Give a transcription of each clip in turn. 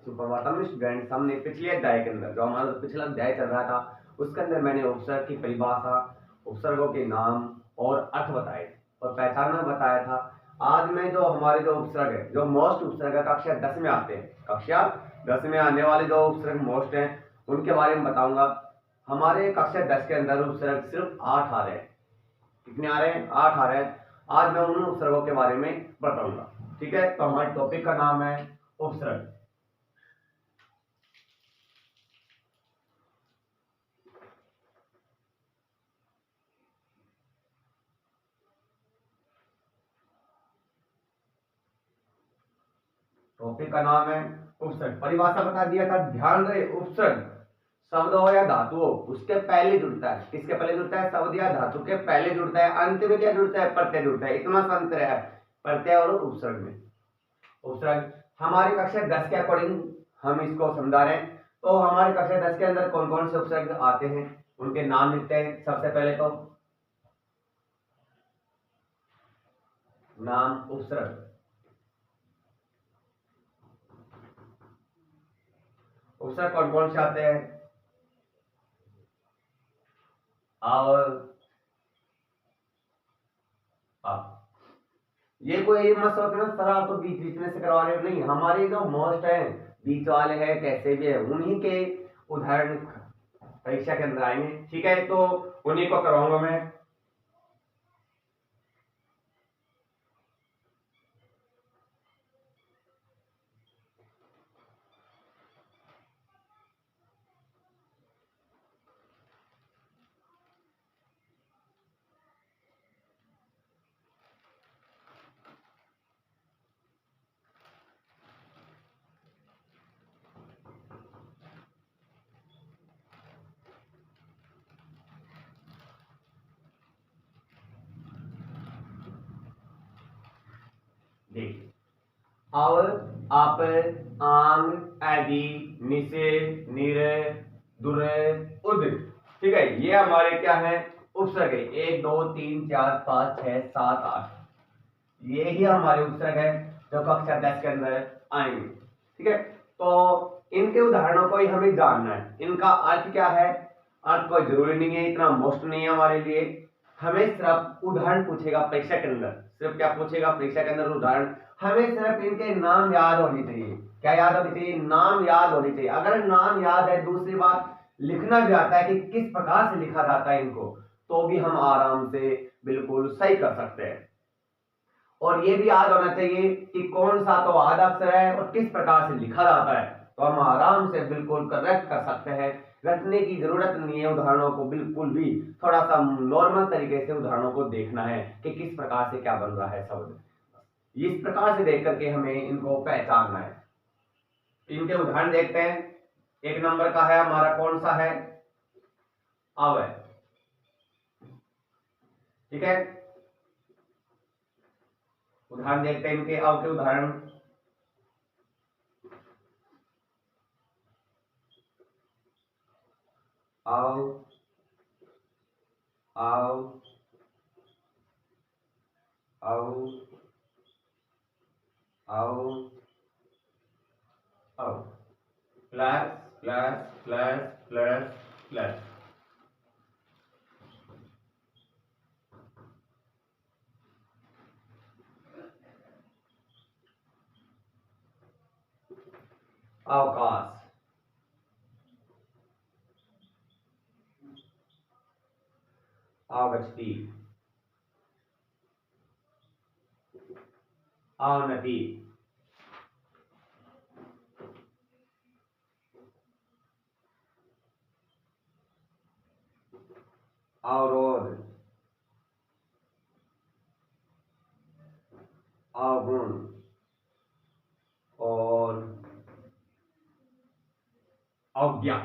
Suprabhatam students. हमने पिछले अध्याय के अंदर जो हमारा पिछला अध्याय चल रहा था उसके अंदर मैंने उपसर्ग की परिभाषा, उपसर्गों के नाम और अर्थ बताए और पहचानना बताया था। आज में जो हमारे जो उपसर्ग है, जो मोस्ट उपसर्ग है, कक्षा 10 में आते हैं, कक्षा 10 में आने वाले जो उपसर्ग मोस्ट हैं उनके बारे में बताऊंगा। हमारे कक्षा 10 के अंदर उपसर्ग सिर्फ 8 आ रहे हैं। कितने आ रहे हैं? 8 आ रहे हैं। आज मैं उन उपसर्गों के बारे में बताऊंगा। ठीक है, तो हमारे टॉपिक का नाम है उपसर्ग। टॉपिक का नाम है उपसर्ग। परिभाषा बता दिया था, ध्यान रहे। उपसर्ग शब्द हो या धातु हो उसके पहले जुड़ता है। किसके पहले जुड़ता है? शब्द या धातु के पहले जुड़ता है। अंत में क्या जुड़ता है? प्रत्यय जुड़ता है। इतना सा अंतर है प्रत्यय और उपसर्ग में। उपसर्ग हमारी कक्षा 10 के अकॉर्डिंग हम इसको समझा रहे हैं। तो हमारी कक्षा 10 के अंदर कौन कौन से उपसर्ग आते हैं उनके नाम लिखते हैं। सबसे पहले तो नाम उपसर्ग। उपसर्ग कौन कौन से आते हैं? और ये कोई मत सोचना सर आप तो बीच बीच में से करवा रहे हो। नहीं, हमारे जो मोस्ट है बीच वाले हैं कैसे भी है उन्हीं के उदाहरण परीक्षा के अंदर आएंगे। ठीक है, तो उन्हीं को करवाऊंगा मैं। देखिए, आव, आप, आंग, आदि, निसे, निरे, दुरे, उद। ठीक है, ये हमारे क्या है? उपसर्ग है। 1 2 3 4 5 6 7 8, ये ही हमारे उपसर्ग है जो कक्षा 10 के अंदर आएंगे। ठीक है, तो इनके उदाहरणों को ही हमें जानना है। इनका अर्थ क्या है? अर्थ कोई जरूरी नहीं है, इतना मोस्ट नहीं है हमारे लिए। हमें सिर्फ उदाहरण पूछेगा परीक्षा के अंदर। सिर्फ क्या पूछेगा परीक्षा के अंदर? उदाहरण। हमें सिर्फ इनके नाम याद होनी चाहिए। क्या याद होनी चाहिए? नाम याद होनी चाहिए। अगर नाम याद है, दूसरी बात लिखना भी आता है कि किस प्रकार से लिखा जाता है इनको, तो भी हम आराम से बिल्कुल सही कर सकते हैं। और ये भी याद होना चाहिए कि कौन सा तो आधा अक्षर है और किस प्रकार से लिखा जाता है, तो हम आराम से बिल्कुल करेक्ट कर सकते हैं। रटने की जरूरत नहीं है उदाहरणों को बिल्कुल भी। थोड़ा सा नॉर्मल तरीके से उदाहरणों को देखना है कि किस प्रकार से क्या बन रहा है शब्द। इस प्रकार से देख करके हमें इनको पहचानना है। इनके उदाहरण देखते हैं। 1 नंबर का है हमारा, कौन सा है? अव। ठीक है, उदाहरण देखते हैं इनके अव के उदाहरण। आओ, आओ, आओ, आओ, आओ, plus plus plus plus plus. अवकाश, आवृत्ति, अवनति, अवरोध, अवगुण और अवज्ञा।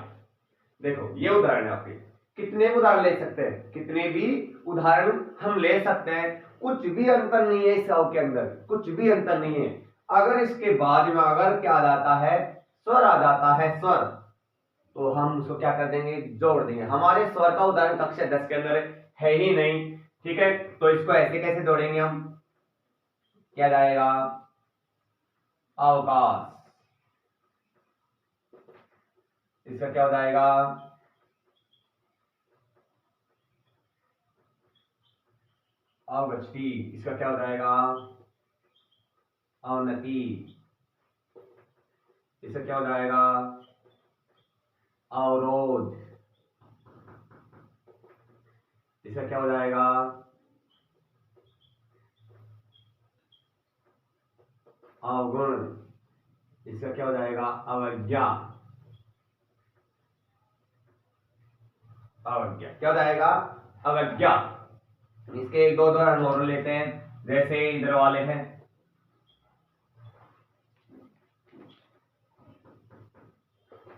देखो, ये उदाहरण है आपके। कितने उदाहरण ले सकते हैं? कितने भी उदाहरण हम ले सकते हैं। कुछ भी अंतर नहीं है इस अव के अंदर, कुछ भी अंतर नहीं है। अगर इसके बाद में अगर क्या आ जाता है? स्वर आ जाता है, स्वर, तो हम उसको क्या कर देंगे? जोड़ देंगे। हमारे स्वर का उदाहरण कक्षा 10 के अंदर है ही नहीं। ठीक है, तो इसको ऐसे कैसे जोड़ेंगे हम? क्या जाएगा? अवकाश, इसका क्या हो जाएगा? अवृष्टि। इसका क्या हो जाएगा? अवनति। इसका क्या हो जाएगा? अवरोध। इसका क्या हो जाएगा? अवगुण। इसका क्या हो जाएगा? अवज्ञा। अवज्ञा क्या हो जाएगा? अवज्ञा। इसके एक दो उदाहरण और लेते हैं, जैसे इधर वाले हैं।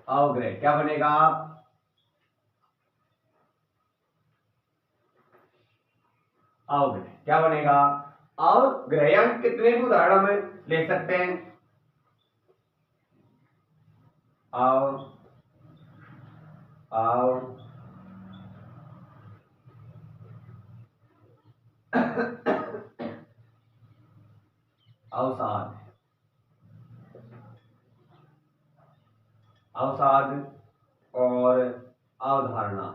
अवग्रह क्या बनेगा? अवग्रह क्या बनेगा? अवग्रह कितने भी उदाहरण में ले सकते हैं। अव अव अवसाद। अवसाद और अवधारणा।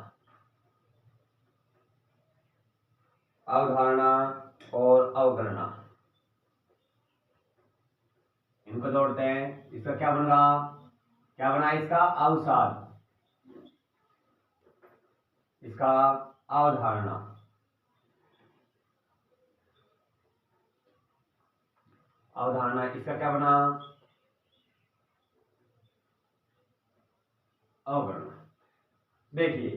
अवधारणा और अवगणना, इनको जोड़ते हैं। इसका क्या बन रहा? क्या बना इसका? अवसाद। इसका अवधारणा। अवधारणा इसका क्या बना? अवगणना। देखिए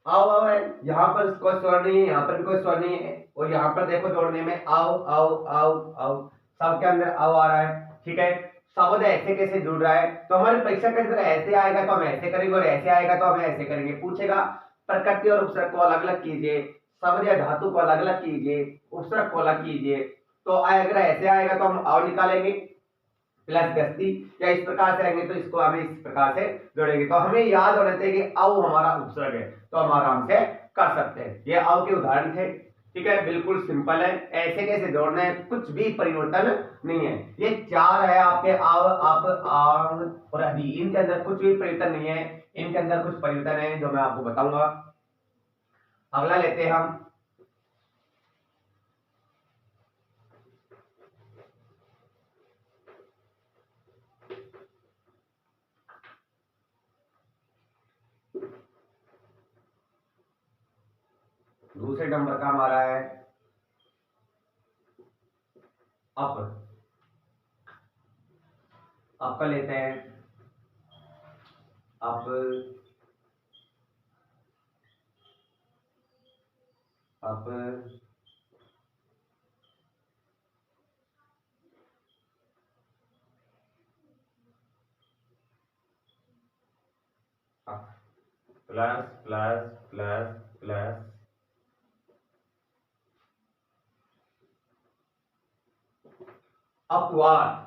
अव है, यहाँ पर कोई स्वर नहीं है, यहाँ पर भी कोई स्वर नहीं है, और यहाँ पर देखो जोड़ने में अव अव अव अव, सबके अंदर अव आ रहा है। ठीक है, शब्द ऐसे कैसे जुड़ रहा है? तो हमारी परीक्षा के अंदर ऐसे आएगा तो हम ऐसे करेंगे, और ऐसे आएगा तो हम ऐसे करेंगे। पूछेगा प्रकृति और उपसर्ग को अलग अलग कीजिए, शब्द या धातु को अलग अलग कीजिए, उपसर्ग को अलग कीजिए। तो अगर ऐसे आएगा तो हम अव निकालेंगे प्लस गस्ती, या इस प्रकार से आएंगे तो इसको हमें इस प्रकार से जोड़ेंगे। तो हमें याद होना चाहिए कि अव हमारा उपसर्ग है, तो हम आराम से कर सकते हैं। ये अव के उदाहरण थे। ठीक है, बिल्कुल सिंपल है, ऐसे कैसे जोड़ना है, कुछ भी परिवर्तन नहीं है। ये चार है आपके अव अप आंग और अधि, इनके अंदर कुछ भी परिवर्तन नहीं है। इनके अंदर कुछ परिवर्तन है जो मैं आपको बताऊंगा। अगला लेते हैं हम। दूसरे नंबर का हमारा है अप। अप का लेते हैं। Up up plus plus plus plus अपवाद।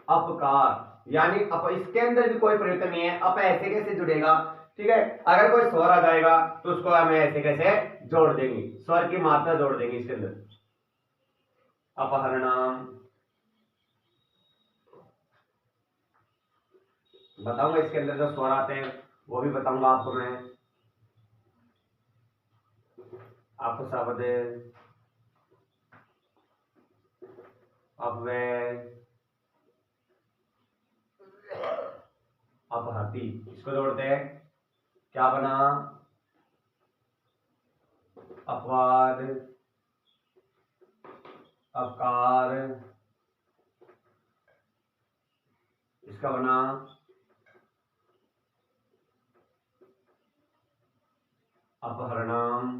अपकार, यानी अप, इसके अंदर भी कोई परिवर्तन नहीं है। अप ऐसे कैसे जुड़ेगा? ठीक है, अगर कोई स्वर आ जाएगा तो उसको हमें ऐसे कैसे जोड़ देंगे, स्वर की मात्रा जोड़ देंगे इसके अंदर। अपहरणम, बताऊंगा इसके अंदर जो स्वर आते हैं वो भी बताऊंगा आपको मैं। अपशब्द, अपव्यय, अपहति, इसको जोड़ते हैं। क्या बना? अपवाद, अपकार, इसका बना अपहरणम,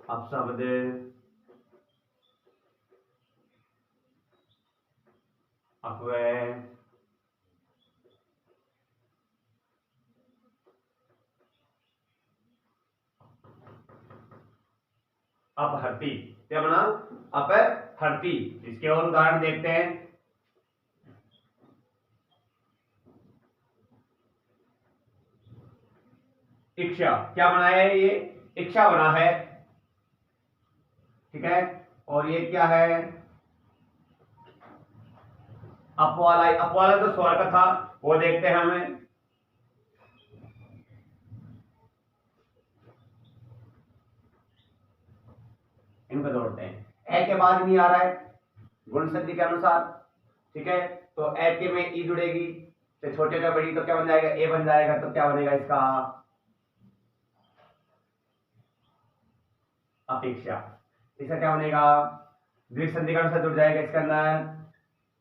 अपशब्द, अपव्यय, अपहरती। क्या बना? अपहरती। इसके और उदाहरण देखते हैं। इच्छा क्या बना है? ये इच्छा बना है। ठीक है। और ये क्या है, अपवाला। अपवाला तो स्वर का था, वो देखते हैं हमें। इनको जोड़ते हैं, ए के बाद नहीं आ रहा है गुण संधि के अनुसार, ठीक है। तो ए के में ई जुड़ेगी, तो छोटे का बड़ी तो क्या बन जाएगा, ए बन जाएगा। तो क्या बनेगा इसका, अपेक्षा। इसका क्या बनेगा, द्विग संधि के अनुसार जुड़ जाएगा इसके अंदर,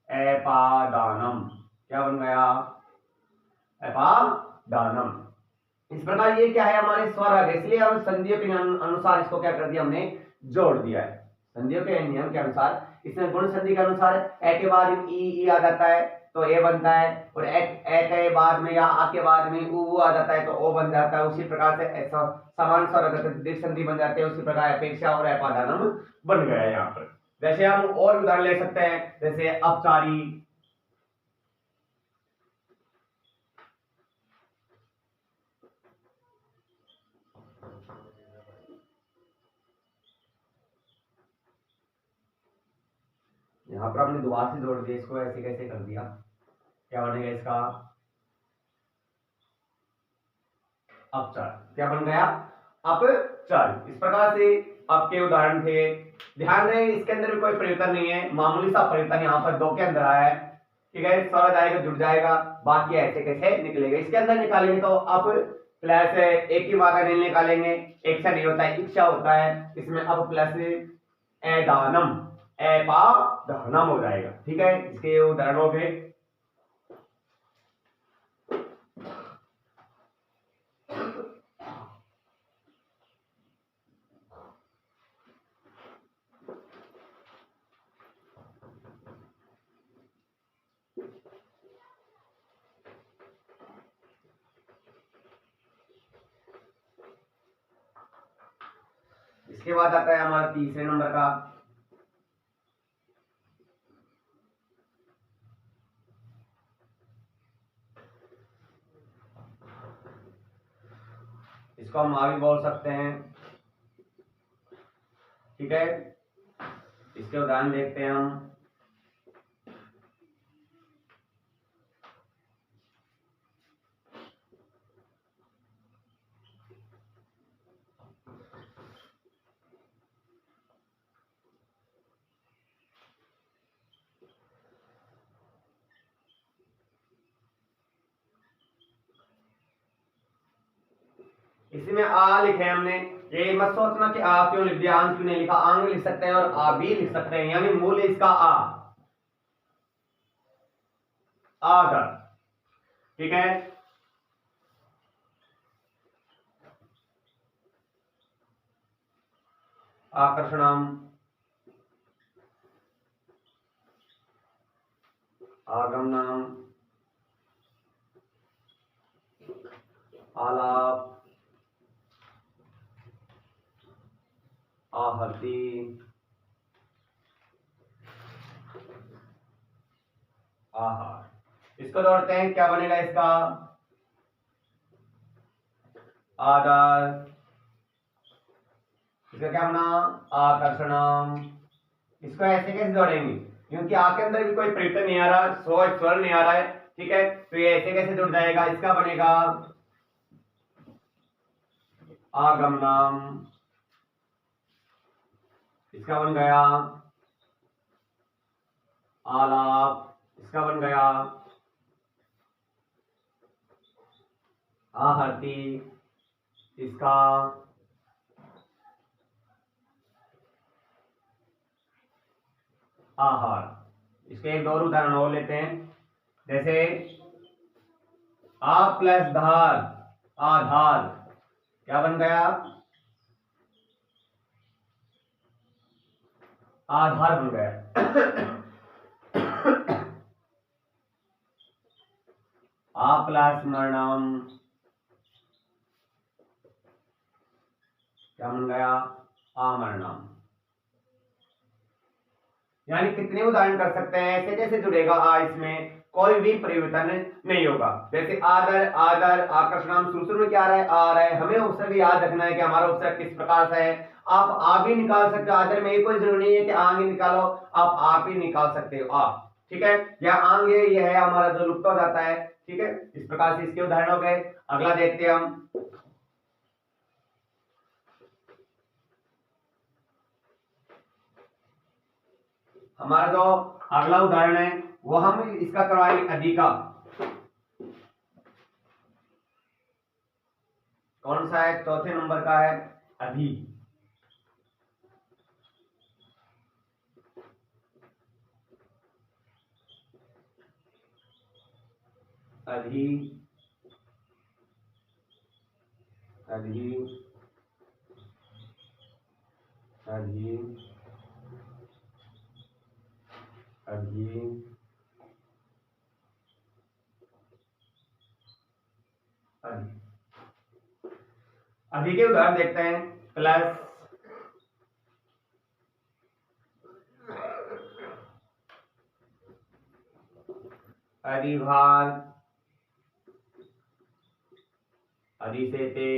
एपादानम। क्या बन गया, एपादानम। इस प्रकार ये क्या है, हमारे स्वर आ गए, इसलिए हम संधियों के अनुसार इसको क्या कर दिया, हमने जोड़ दिया है। संधियों के नियम के अनुसार, इसमें गुण संधि के अनुसार ए के बाद ई आ जाता है तो ए बनता है, और ए के बाद में या आ के बाद में ऊ आ जाता है तो ओ बन जाता है। उसी प्रकार से ऐसा समान स्वर द्विग संधि बन जाते हैं, उसी प्रकार अपेक्षा और एपादानम बन गया है यहाँ पर। जैसे हम और उदाहरण ले सकते हैं, जैसे अपचारी, यहाँ पर हमने दोबारा से जोड़ दिया इसको, ऐसे कैसे कर दिया, क्या बनेगा इसका, अपचार। क्या बन गया, अपचार। इस प्रकार से आपके उदाहरण थे। ध्यान रहे इसके अंदर भी कोई परिवर्तन नहीं है, मामूली सा परिवर्तन यहाँ पर 2 के अंदर आया है, ठीक है। स्वर जाएगा, जुड़ जाएगा, बाकी ऐसे कैसे निकलेगा। इसके अंदर निकालेंगे तो अब प्लस एक की मात्रा नहीं निकालेंगे, एक से नहीं होता है, इच्छा होता है। इसमें अब प्लस एदानम, एपादानम हो जाएगा, ठीक है। इसके उदाहरणों के इसके बाद आता है हमारा तीसरे नंबर का, इसको हम आ भी बोल सकते हैं, ठीक है। इसके उदाहरण देखते हैं हम। इसमें आ लिखे हमने, ये मत सोचना कि आ क्यों लिख दिया, आंग क्यों नहीं लिखा। आंग लिख सकते हैं और आ भी लिख सकते हैं, यानी मूल इसका आदर, ठीक है। आकर्षणम, आगमनम, आलाप, आहति, आहार। इसको जोड़ते हैं, क्या बनेगा इसका, आदर। इसका क्या बना, आकर्षणम। इसको ऐसे कैसे जोड़ेंगे, क्योंकि आ के अंदर भी कोई परिवर्तन नहीं आ रहा, स्वर नहीं आ रहा है, ठीक है। तो ये ऐसे कैसे जुड़ जाएगा, इसका बनेगा आगमनम। इसका बन गया आलाप। इसका बन गया आहर्ति। इसका आहार। इसके एक और उदाहरण और लेते हैं, जैसे आ प्लस धार, आधार। क्या बन गया, आधार बन गया। आ प्लस मरणम, क्या बन गया, आमरणम। यानी कितने उदाहरण कर सकते हैं, ऐसे कैसे जुड़ेगा आ इसमें, कोई भी परिवर्तन नहीं होगा। जैसे आदर, आदर, आकर्षण, शुरू में क्या आ रहा है, आ रहा है। हमें उपसर्ग याद रखना है कि हमारा उपसर्ग किस प्रकार से है। आप आ भी निकाल सकते हो, आदर में ये कोई जरूरी नहीं है कि आंग ही निकालो, आप ही निकाल सकते हो आप, ठीक है। या आंग ये है हमारा जो लुप्त हो जाता है, ठीक है। इस प्रकार से इसके उदाहरण हो गए। अगला देखते हैं हम। हमारा जो अगला उदाहरण है वो हम इसका करवाएंगे अधिका। कौन सा है, चौथे नंबर का है अधि। अधि, अधि, अधि, अधि, अधि। अधि के उदाहरण देखते हैं। प्लस, अधिभार, अधिसेते,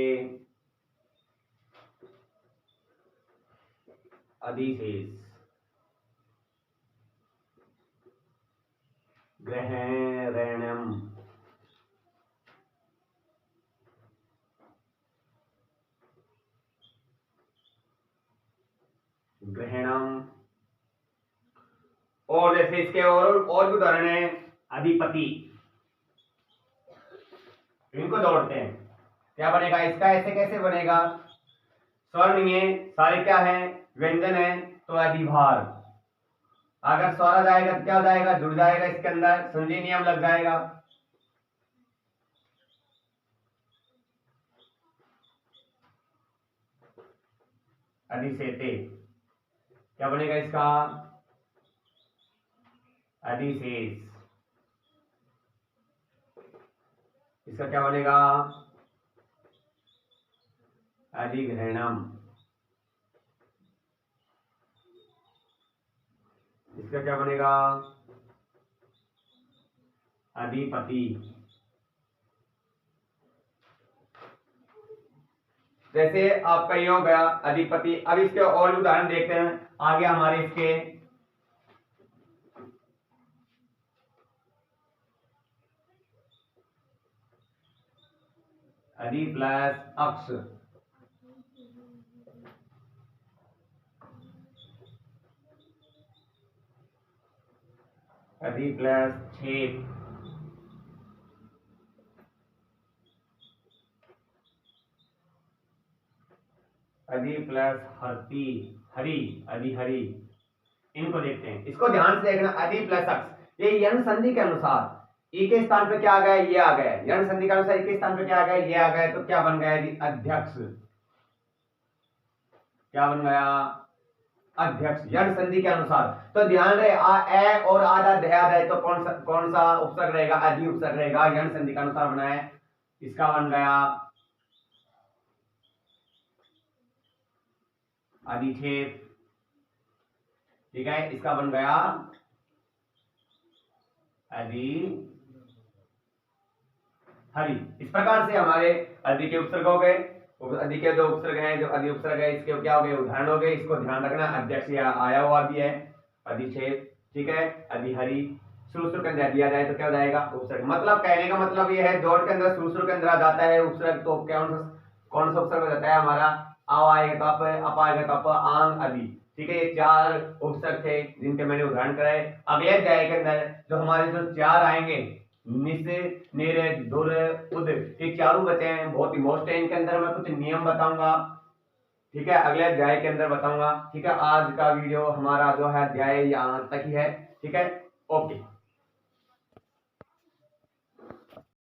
अधिशेष, ग्रहणम, ग्रहणम। और जैसे इसके और भी उदाहरण है। अधिपति, इनको जोड़ते हैं, क्या बनेगा इसका, ऐसे कैसे बनेगा। स्वर नहीं है, सारे क्या है, व्यंजन है, तो अधिभार। अगर स्वर आ जाएगा तो क्या हो जाएगा, जुड़ जाएगा इसके अंदर, संधि नियम लग जाएगा। अधिसेते, क्या बनेगा इसका, अधिशेष। इसका क्या बनेगा, अधिग्रहणम। इसका क्या बनेगा, अधिपति। जैसे आपका ये हो गया अधिपति। अब इसके और भी उदाहरण देखते हैं आगे हमारे इसके। अधि प्लस अक्ष, अधि प्लस छेद, अधि प्लस हरती, हरी, अधि हरी। इनको देखते हैं, इसको ध्यान से देखना। अधि प्लस अक्ष, ये यण संधि के अनुसार ई के स्थान पे क्या आ गया, ये आ गया। यण संधि के अनुसार ई के स्थान पे क्या आ गया, ये आ गया। तो क्या बन गया, अध्यक्ष। क्या बन गया, अध्यक्ष, यण संधि के अनुसार। तो ध्यान रहे ए और आधा ध्यान है, तो कौन सा उपसर्ग रहेगा, अधि उपसर्ग रहेगा। यण संधि के अनुसार बना है, इसका बन गया अधिछेद, ठीक है। इसका बन गया अधि हरि। इस प्रकार से हमारे अधि के उपसर्ग हो गए। अधि के जो उपसर्ग है, जो अधि उपसर्ग है, इसके क्या हो गए, उदाहरण हो गए। इसको ध्यान रखना, अध्यक्ष आया हुआ भी है, अधिछेद, ठीक है। अधि हरि, शुरू के अंदर दिया जाए तो क्या हो जाएगा, उपसर्ग। मतलब कहने का मतलब ये है, जोड़ के अंदर शुरू के अंदर आ जाता है उपसर्ग, तो कौन सा उपसर्ग हो जाता है हमारा, आ आएगा तो अप आएगा तो अप, आंग, अधि, ठीक है। ये चार उपसर्ग थे जिनके मैंने उदाहरण कराए। अगले अध्याय के अंदर जो हमारे जो चार आएंगे, निस, निर, दुर, उद, ये चारों बचे हैं, बहुत ही मोस्ट है। इनके अंदर मैं कुछ नियम बताऊंगा, ठीक है, अगले अध्याय के अंदर बताऊंगा, ठीक है। आज का वीडियो हमारा जो है अध्याय यहाँ तक ही है, ठीक है। ओके।